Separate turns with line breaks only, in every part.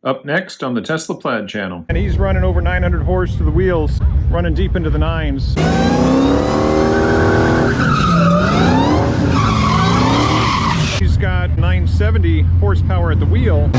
Up next on the Tesla Plaid channel.
And he's running over 900 horse to the wheels, running deep into the nines. He's got 970 horsepower at the wheel.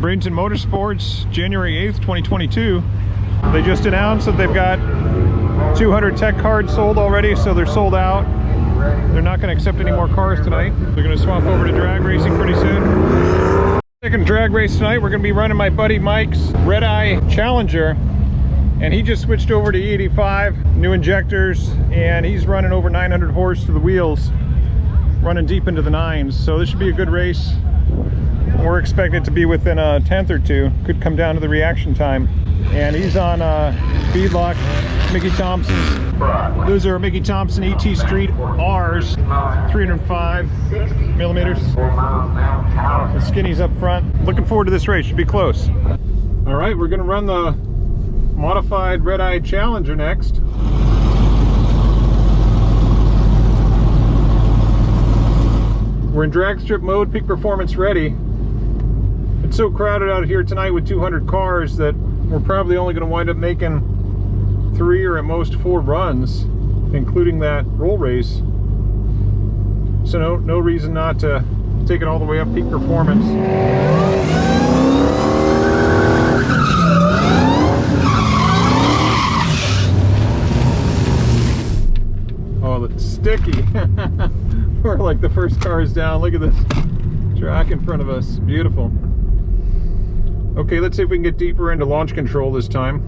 Bradenton Motorsports, January 8th, 2022. They just announced that they've got 200 tech cards sold already, so they're sold out. They're not going to accept any more cars tonight. They're going to swap over to drag racing pretty soon. Second drag race tonight, we're going to be running my buddy Mike's Redeye Challenger, and he just switched over to E85, new injectors, and he's running over 900 horse to the wheels, running deep into the nines. So this should be a good race. We're expected to be within a tenth or two. Could come down to the reaction time. And he's on beadlock, Mickey Thompson's. Those are Mickey Thompson ET Street R's, 305 millimeters. The skinny's up front. Looking forward to this race, should be close. All right, we're gonna run the modified Redeye Challenger next. We're in drag strip mode, peak performance ready. It's so crowded out here tonight with 200 cars that we're probably only going to wind up making 3 or at most 4 runs, including that roll race. So no reason not to take it all the way up peak performance. Oh, it's sticky. We're like the first cars down. Look at this track in front of us. Beautiful. Okay, let's see if we can get deeper into launch control this time.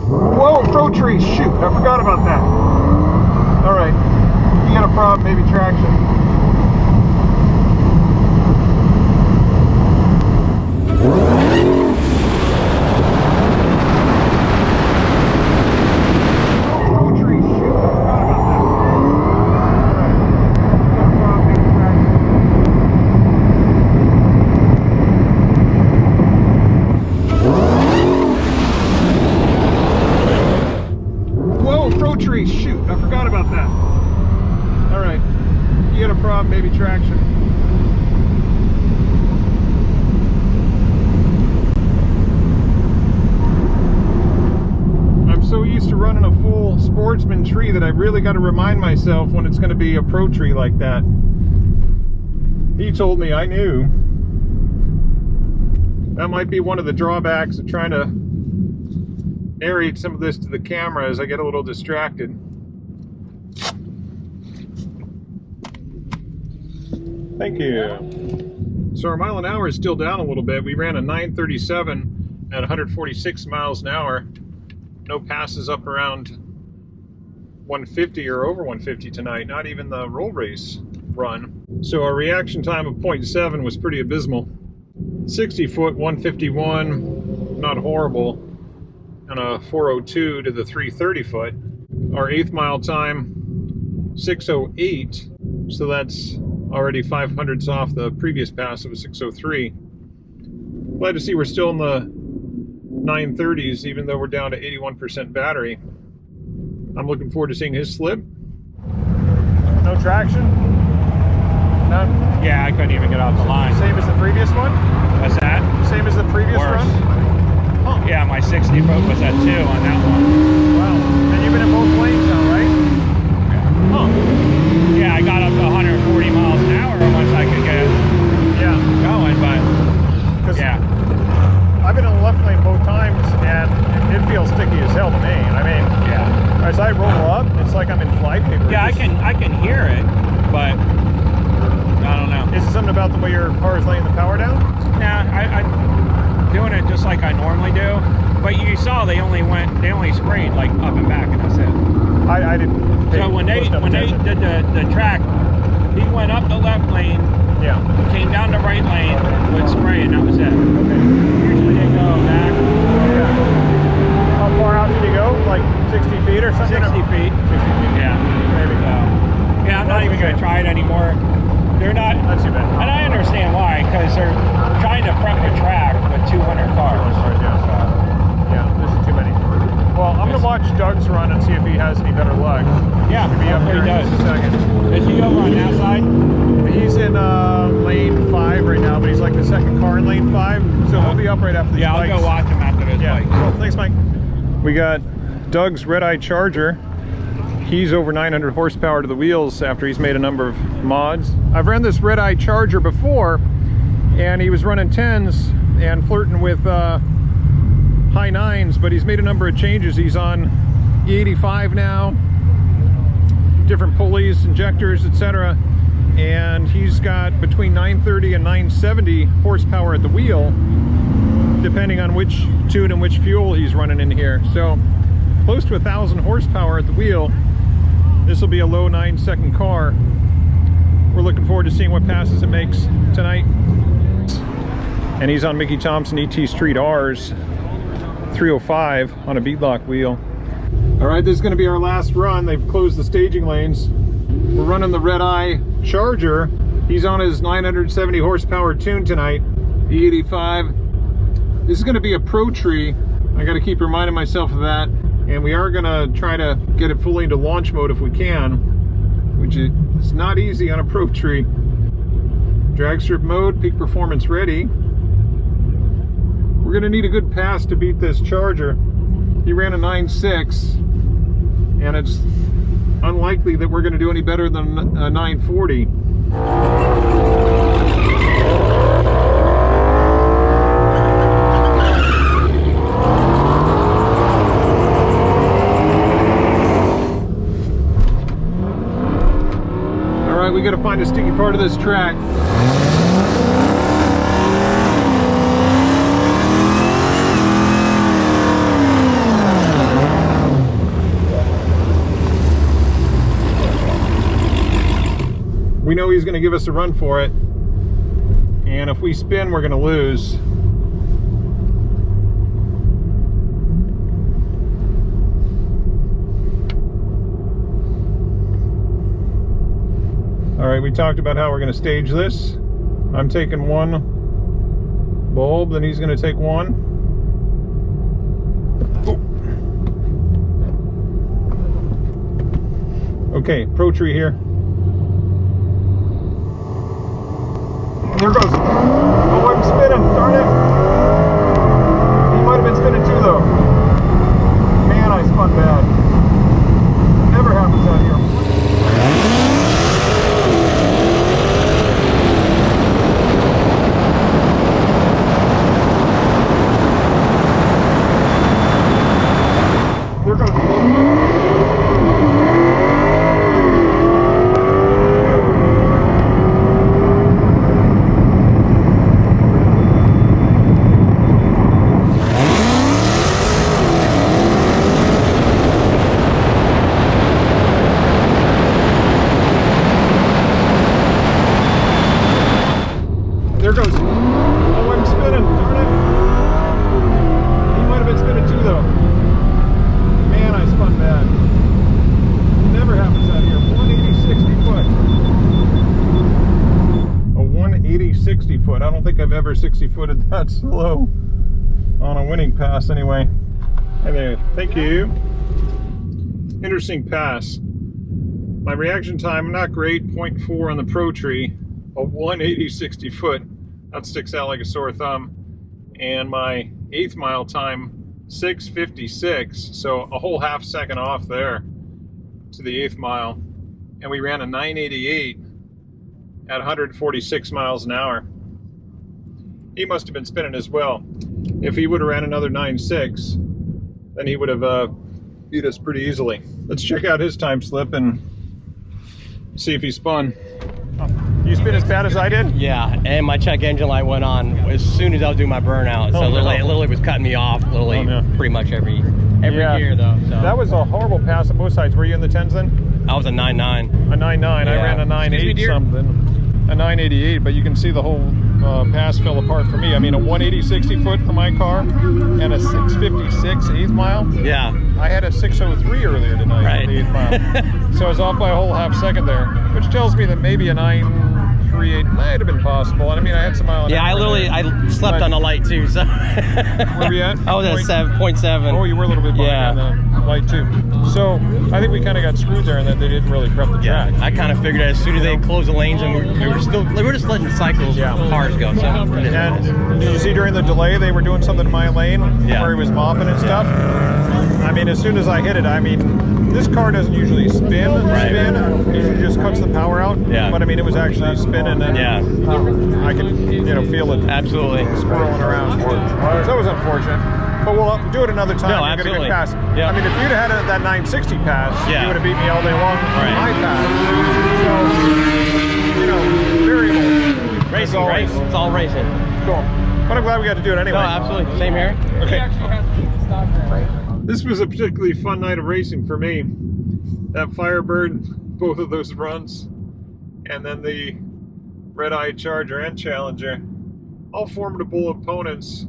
Whoa, pro trees, shoot, I forgot about that. All right, you got a problem, maybe traction. Shoot, I forgot about that. All right, you got a problem, maybe traction. I'm so used to running a full sportsman tree that I really got to remind myself when it's going to be a pro tree like that. He told me, I knew. That might be one of the drawbacks of trying to narrate some of this to the camera as I get a little distracted. Thank you. So our mile an hour is still down a little bit. We ran a 937 at 146 miles an hour. No passes up around 150 or over 150 tonight, not even the roll race run. So our reaction time of 0.7 was pretty abysmal. 60 foot, 151, not horrible. And a 402 to the 330 foot. Our 8th mile time, 608. So that's already 500s off the previous pass. It was 603. Glad to see we're still in the 930s, even though we're down to 81% battery. I'm looking forward to seeing his slip. No traction? None?
Yeah, I couldn't even get off the line.
Same as the previous one?
What's that?
Same as the previous
Worse.
run? Huh.
Yeah, my 60 foot was at 2 on that one.
Wow. And you've been in both lanes now, right? Huh.
Yeah, I got up to 140 miles an hour once I could get going, but yeah.
I've been in the left lane both times, and it feels sticky as hell to me. I mean,
Yeah.
as I roll up, it's like I'm in flypaper.
Yeah, I can hear it, but I don't know.
Is it something about the way your car is laying the power down?
Nah, I'm doing it just like I normally do. But you saw they only sprayed like up and back, and that's it.
I didn't.
So when they did the track, he went up the left lane, came down the right lane with spray, and that was it.
Okay.
Usually they go back.
Yeah. How far out did you go? Like 60 feet or something?
60 feet.
60 feet.
Yeah.
Maybe.
Yeah, I'm not even going to try it anymore. They're not.
Not too bad.
And I understand why, because they're prep a track with 200 cars.
Yeah, this is too many. Well, I'm going to watch Doug's run and see if he has any better luck.
Yeah,
He'll be up here
he
in
does.
just a second.
Is he over on that side?
He's in lane 5 right now, but he's like the second car in lane 5, so we'll be up right after these
Yeah,
bikes.
I'll go watch him after this bike.
Cool. Thanks, Mike. We got Doug's Redeye Charger. He's over 900 horsepower to the wheels after he's made a number of mods. I've ran this Redeye Charger before, and he was running 10s and flirting with high 9s, but he's made a number of changes. He's on E85 now, different pulleys, injectors, etc. And he's got between 930 and 970 horsepower at the wheel, depending on which tune and which fuel he's running in here. So close to 1,000 horsepower at the wheel. This will be a low 9-second car. We're looking forward to seeing what passes it makes tonight. And he's on Mickey Thompson ET Street R's 305 on a beadlock wheel. All right, this is going to be our last run. They've closed the staging lanes. We're running the Redeye Charger. He's on his 970 horsepower tune tonight, E85. This is going to be a Pro Tree. I got to keep reminding myself of that. And we are going to try to get it fully into launch mode if we can, which is not easy on a Pro Tree. Drag strip mode, peak performance ready. We're going to need a good pass to beat this Charger. He ran a 9.6, and it's unlikely that we're going to do any better than a 940. We got to find a sticky part of this track. We know he's going to give us a run for it, and if we spin, we're going to lose. All right, we talked about how we're going to stage this. I'm taking one bulb, then he's going to take one. Ooh. Okay, Pro Tree here. There goes. Oh, I'm spinning, darn it. He might have been spinning too, though. Man, I spun bad. Never happens out here. There goes. Oh, I'm spinning. Darn it. He might have been spinning too, though. Man, I spun bad. Never happens out here. 180-60 foot. A 180-60 foot. I don't think I've ever 60 footed that slow on a winning pass anyway. Anyway, thank you. Interesting pass. My reaction time, not great. 0.4 on the Pro Tree. A 180-60 foot. That sticks out like a sore thumb. And my 8th mile time, 6:56, so a whole half second off there to the 8th mile. And we ran a 988 at 146 miles an hour. He must have been spinning as well. If he would have ran another 9.6, then he would have beat us pretty easily. Let's check out his time slip and see if he spun. You spin as bad as I did?
Yeah, and my check engine light went on as soon as I was doing my burnout. So literally was cutting me off pretty much every gear though. So.
That was a horrible pass on both sides. Were you in the 10s then?
I was a 9.9.
A 9.9. Yeah. I ran a 9.8 something. A 988, but you can see the whole pass fell apart for me. I mean, a 180-60 foot for my car and a 656 8th mile.
Yeah.
I had a 603 earlier tonight on the 8th mile. So I was off by a whole half second there, which tells me that maybe a 9 3.8 might have been possible. And I mean, I had some mile an
Yeah,
hour
I slept
but
on the light too. So
where were you at?
I was at 7.7.
Oh, you were a little bit behind on the light too. So I think we kind of got screwed there, and that they didn't really prep the track.
I kind of figured as soon as they closed the lanes, and we were just letting cycles, cars go. So
and did you see during the delay they were doing something in my lane where he was mopping and stuff? I mean, as soon as I hit it, I mean, this car doesn't usually spin. It usually just cuts the power out.
Yeah.
But I mean, it was actually spinning, and I could feel it.
Absolutely.
Swirling around. So that was unfortunate. But we'll do it another time.
No,
You're gonna
absolutely.
get past.
Yeah.
I mean, if you'd have had that 960 pass, you would have beat me all day long on my pass. So, you know, variable.
Racing, right? It's all racing.
Cool. But I'm glad we got to do it anyway.
No, absolutely. Same here.
Okay. This was a particularly fun night of racing for me. That Firebird, both of those runs, and then the Redeye Charger and Challenger, all formidable opponents,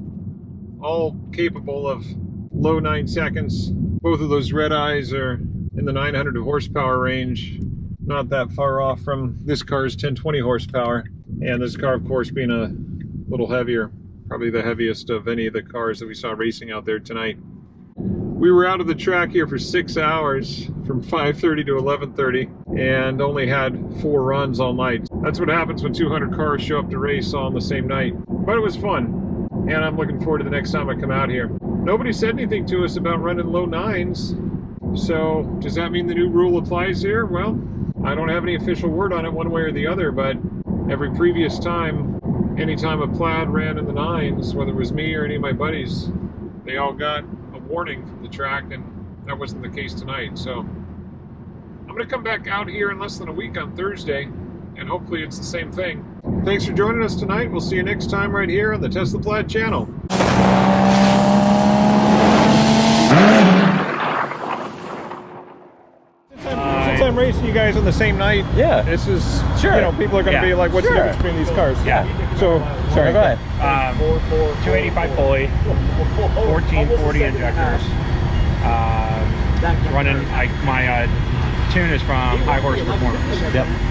all capable of low 9 seconds. Both of those Redeyes are in the 900 horsepower range, not that far off from this car's 1020 horsepower. And this car, of course, being a little heavier, probably the heaviest of any of the cars that we saw racing out there tonight. We were out of the track here for 6 hours, from 5:30 to 11:30, and only had 4 runs all night. That's what happens when 200 cars show up to race all on the same night. But it was fun, and I'm looking forward to the next time I come out here. Nobody said anything to us about running low 9s, so does that mean the new rule applies here? Well, I don't have any official word on it one way or the other, but every previous time, anytime a Plaid ran in the 9s, whether it was me or any of my buddies, they all got a warning from the track, and that wasn't the case tonight. So I'm going to come back out here in less than a week on Thursday, and hopefully it's the same thing. Thanks for joining us tonight. We'll see you next time right here on the Tesla Plaid channel. Since I'm racing you guys on the same night, this is, you know, people are going to be like, what's the difference between these cars? So, sorry.
Go ahead.
285 pulley, 1440 injectors. Running my tune is from High Horse Performance.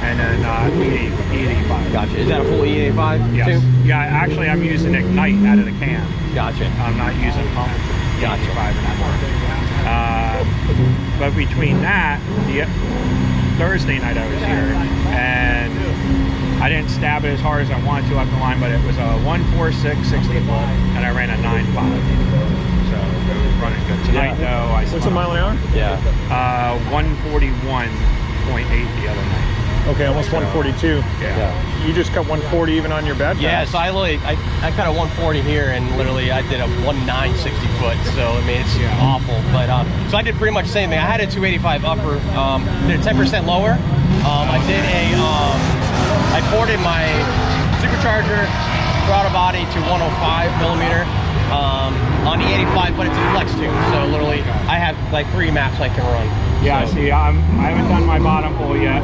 And then E85.
Gotcha. Is that a full E85?
Yes.
Too?
Yeah, actually I'm using Ignite out of the can.
Gotcha.
I'm not using pump E85 anymore. But between that, the Thursday night I was here, and I didn't stab it as hard as I wanted to up the line, but it was a 146 60 foot, and I ran a 9.5. So it was running good. Tonight though,
What's a mile an hour?
141.8 the other night.
Okay, almost 142.
Yeah.
You just cut 140 even on your bad pass?
So I cut a 140 here, and literally I did a 1960 foot. So I mean, it's awful. But so I did pretty much the same thing. I had a 285 upper, did 10% lower. I ported my supercharger throttle body to 105 millimeter on the E85, but it's a flex tune. So literally, I have like 3 maps I can run.
Yeah,
so.
see, I haven't done my bottom pull yet,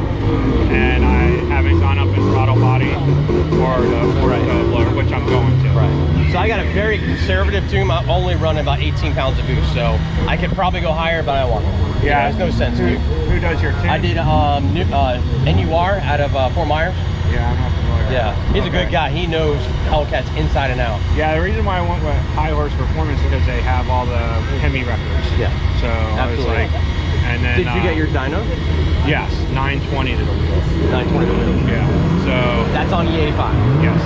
and I haven't gone up in throttle body or the blower, which I'm going to.
Right. So I got a very conservative tune. I'm only running about 18 pounds of boost, so I could probably go higher, but I don't want to.
Yeah,
there's no sense.
Who does your tune?
I did NUR out of Fort Myers.
Yeah, I'm not familiar.
Yeah, he's a good guy. He knows Hellcats inside and out.
Yeah, the reason why I went with High Horse Performance is because they have all the Hemi records.
Yeah.
So I was like, and then
did you get your dyno?
Yes, 920 to the wheel.
920 to the wheel.
Yeah. So
that's on E85.
Yes.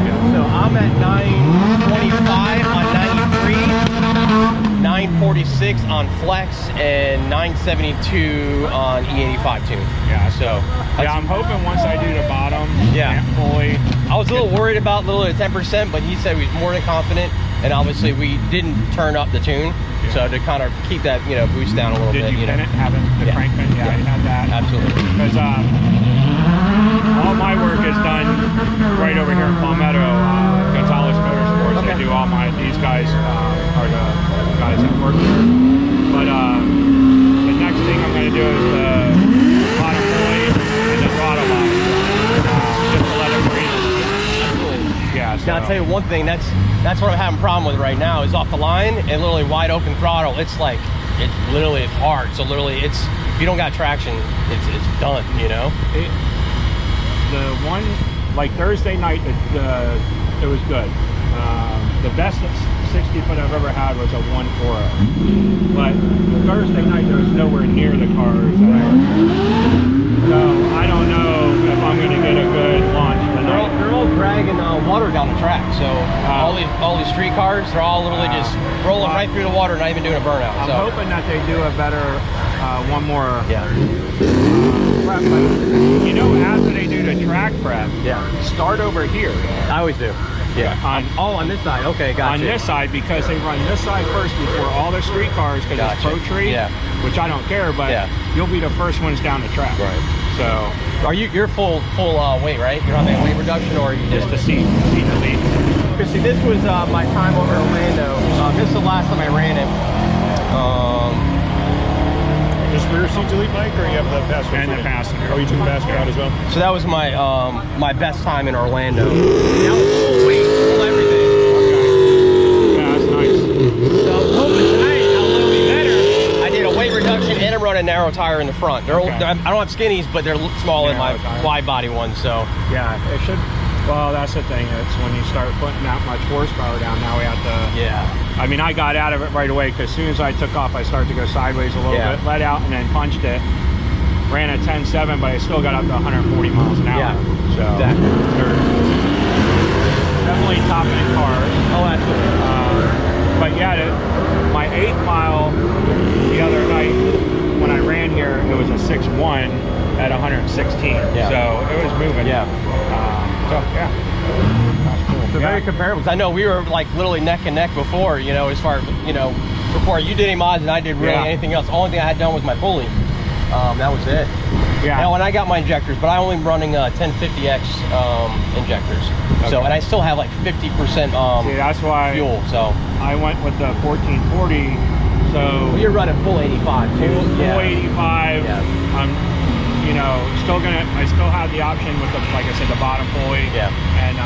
Yeah. So I'm at 925 on 93, 946 on Flex, and 972 on E85 tune.
Yeah.
So
I'm hoping once I do the bottom, fully.
I was a little worried about a little at 10%, but he said he was more than confident, and obviously we didn't turn up the tune. So to kind of keep that, boost down a little bit.
Did you pin it? Having the crank pin? Yeah, I had that.
Absolutely.
Because all my work is done right over here in Palmetto, Gonzalez Motorsports. They do all these guys are the guys that work there. But the next thing I'm going to do is the bottom blade and the throttle body. Just to let it breathe. Yeah. So.
Now I'll tell you one thing, that's what I'm having a problem with right now, is off the line and literally wide open throttle. It's like, it's hard. So literally if you don't got traction, it's done,
the one, like Thursday night, it was good. The best 60 foot I've ever had was a 140. But Thursday night there was nowhere near the cars that I were. So I don't know if I'm going to get a good launch tonight.
They're all dragging water down the track. So all these street cars, they're all literally just rolling right through the water, not even doing a burnout.
I'm
so
hoping that they do a better, one more
yeah.
prep. But, you know, after they do the track prep, start over here.
I always do. Yeah. On this side. Okay, gotcha.
On this side, because they run this side first before all the street cars, because it's pro tree. Yeah. Which I don't care, but you'll be the first ones down the track.
Right.
So.
You're full weight, right? You're on the weight reduction, or you
just a seat to lead.
Because see, this was my time over in Orlando. This is the last time I ran it.
Just rear seat delete, Mike, or you have the passenger?
And the passenger.
Oh, you took the passenger out as well?
So that was my my best time in Orlando. That was full weight, full everything.
Okay. Yeah, that's nice.
So hoping tonight I'll a little bit better. I did a weight reduction and I'm running a narrow tire in the front. I don't have skinnies, but they're small in my wide body ones. So
yeah, it should. Well, that's the thing. It's when you start putting that much horsepower down. Now we have to.
Yeah.
I mean, I got out of it right away because as soon as I took off, I started to go sideways a little bit, let out, and then punched it. Ran at 10.7, but I still got up to 140 miles an hour.
Yeah.
So
exactly.
they're definitely top end cars.
Oh, absolutely.
But yeah, my 8th mile the other night when I ran here, it was a 6.1 at 116. Yeah. So it was moving.
Yeah.
So yeah, that's cool.
So very comparable. Because I know we were like literally neck and neck before, you know, as far as, you know, before you did any mods and I did really anything else. The only thing I had done was my pulley. That was it. Yeah. Now when I got my injectors, but I only running 1050X injectors. Okay. So, and I still have like 50%
See, that's why
fuel. So
I went with the 1440. So
well, you're running full 85 too.
Full 85. Yeah. I'm, you know, I still have the option with the, like I said, the bottom pulley. Yeah. And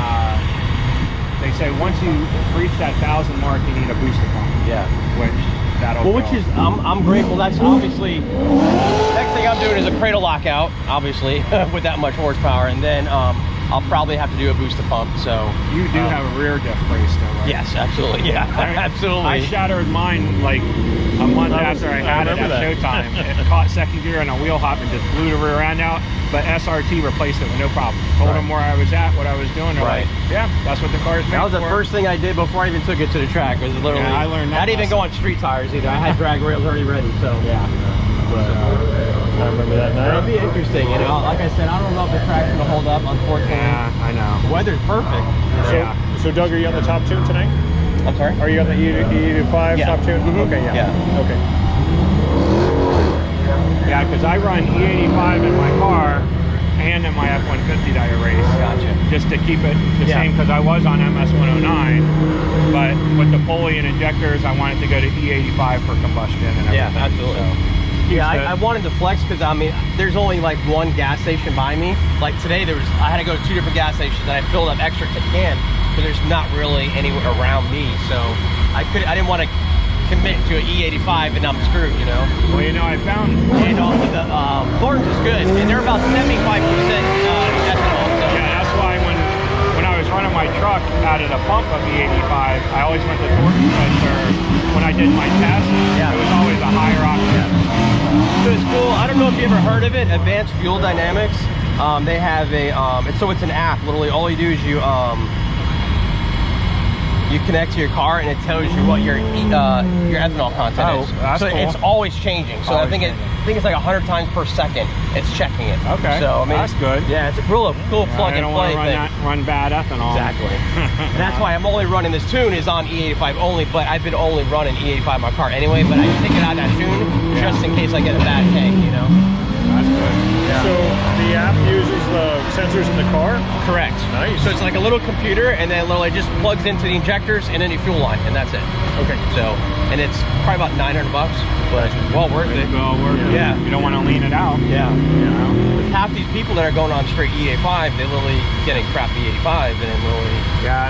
they say once you reach that 1,000 mark, you need a booster pump. Yeah. Which is, I'm grateful. That's obviously, next thing I'm doing is a cradle lockout, obviously, with that much horsepower. And then I'll probably have to do a booster pump. So you do have a rear diff brace though, right? Yes, absolutely. Yeah, absolutely. I shattered mine like a month after I had it at Showtime. It caught second gear on a wheel hop and just blew the rear end out. But SRT replaced it with no problem. Told them where I was at, what I was doing. They're like, yeah, that's what the car's made for. That was the first thing I did before I even took it to the track. Was literally, I learned that. Not even go on street tires either. I had drag rails already ready. So yeah. But, I remember that night. It'll be interesting, you know. Like I said, I don't know if the track's gonna hold up. Unfortunately, yeah, I know. The weather's perfect.
So Doug, are you on the top tune tonight?
I'm sorry.
Are you on the E85 top tune? Okay, yeah. Okay.
Yeah, because I run E85 in my car and in my F-150 that I race. Gotcha. Just to keep it the same, because I was on MS-109, but with the pulley and injectors, I wanted to go to E85 for combustion and everything. Yeah, absolutely. So, I wanted to flex because, I mean, there's only like one gas station by me. Like today, I had to go to 2 different gas stations and I filled up extra can, but there's not really anywhere around me. So I didn't want to commit to an E85 and I'm screwed, you know. Well, you know, I found, and also the Thorns is good, and they're about 75% ethanol. So. Yeah, that's why when I was running my truck out of the pump of E85, I always went to Thorns because when I did my test, it was always a higher octane. So it's cool. I don't know if you ever heard of it, Advanced Fuel Dynamics. They have a, it's an app. Literally, all you do is you connect to your car and it tells you what your ethanol content is. That's so cool. It's always changing. So I think it's like 100 times per second. It's checking it. Okay. So I mean, that's good. Yeah, it's a real cool plug and play thing. Run bad ethanol. Exactly. And that's why I'm only running this tune is on E85 only. But I've been only running E85 in my car anyway. But I take it out of that tune just in case I get a bad tank. You know. That's good. Yeah.
So the app uses the sensors in the car?
Correct. Nice. So it's like a little computer and then literally just plugs into the injectors and then the fuel line and that's it. Okay. So, and it's probably about $900, but well worth it. Well worth it. Yeah. You don't want to lean it out. Yeah. You know? But half these people that are going on straight E85, they're literally getting crap E85 and then really. Yeah,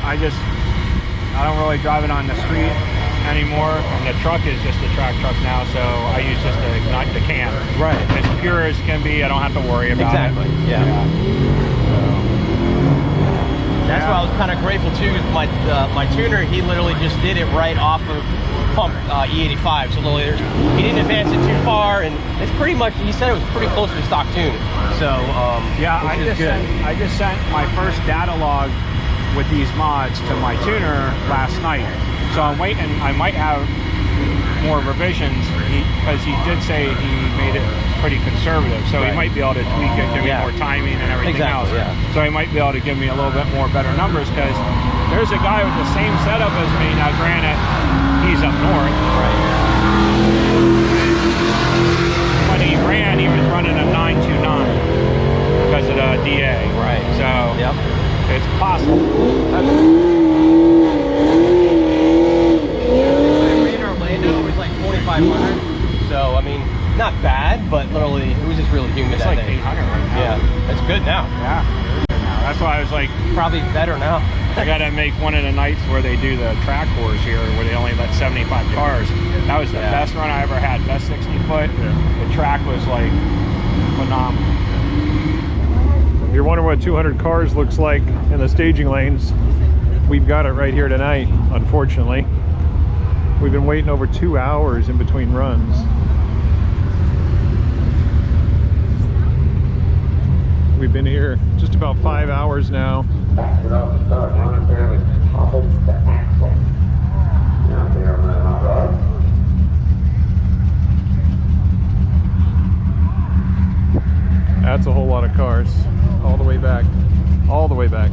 I don't really drive it on the street anymore, and the truck is just a track truck now, so I use just to ignite the can. Right. As pure as can be, I don't have to worry about it. Exactly. Yeah. That's why I was kind of grateful too. My tuner, he literally just did it right off of pump E85. So literally he didn't advance it too far, and it's pretty much, he said it was pretty close to the stock tune. So
yeah, I just sent my first data log with these mods to my tuner last night. So I'm waiting. I might have more revisions because he did say he made it pretty conservative, so he might be able to tweak it, give me more timing and everything else. So he might be able to give me a little bit more better numbers, because there's a guy with the same setup as me. Now granted, he's up north, when he ran, he was running a 929 because of the DA, so it's possible.
Orlando was like 4,500, so I mean, not bad, but literally it was just really humid.
It's
that
like
day.
800 right now.
Yeah, it's good now.
Yeah, that's why I was like,
probably better now.
I gotta make one of the nights where they do the track course here, where they only let 75 cars. That was the best run I ever had, best 60 foot. The track was like phenomenal.
If you're wondering what 200 cars looks like in the staging lanes, we've got it right here tonight, unfortunately. We've been waiting over 2 hours in between runs. We've been here just about 5 hours now. That's a whole lot of cars. All the way back. All the way back.